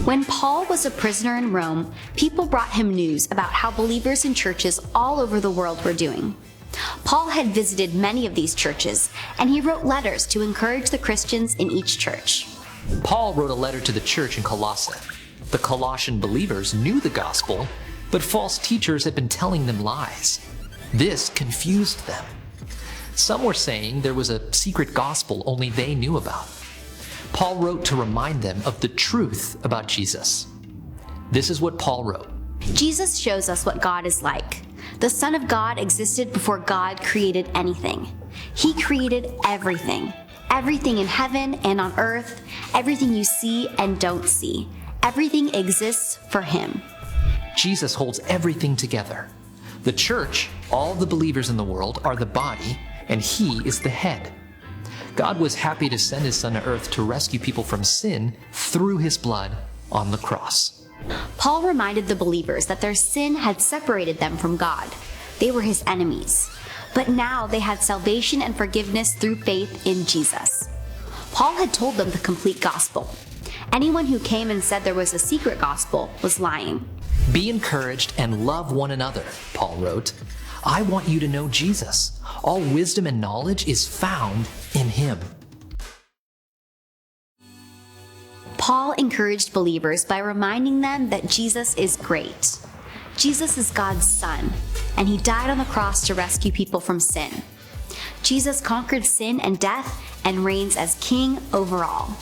When Paul was a prisoner in Rome, people brought him news about how believers in churches all over the world were doing. Paul had visited many of these churches, and he wrote letters to encourage the Christians in each church. Paul wrote a letter to the church in Colossae. The Colossian believers knew the gospel, but false teachers had been telling them lies. This confused them. Some were saying there was a secret gospel only they knew about. Paul wrote to remind them of the truth about Jesus. This is what Paul wrote. Jesus shows us what God is like. The Son of God existed before God created anything. He created everything. Everything in heaven and on earth, everything you see and don't see. Everything exists for him. Jesus holds everything together. The church, all the believers in the world, are the body, and he is the head. God was happy to send his Son to earth to rescue people from sin through his blood on the cross. Paul reminded the believers that their sin had separated them from God. They were his enemies. But now they had salvation and forgiveness through faith in Jesus. Paul had told them the complete gospel. Anyone who came and said there was a secret gospel was lying. Be encouraged and love one another, Paul wrote. I want you to know Jesus. All wisdom and knowledge is found in him. Paul encouraged believers by reminding them that Jesus is great. Jesus is God's Son, and he died on the cross to rescue people from sin. Jesus conquered sin and death and reigns as King over all.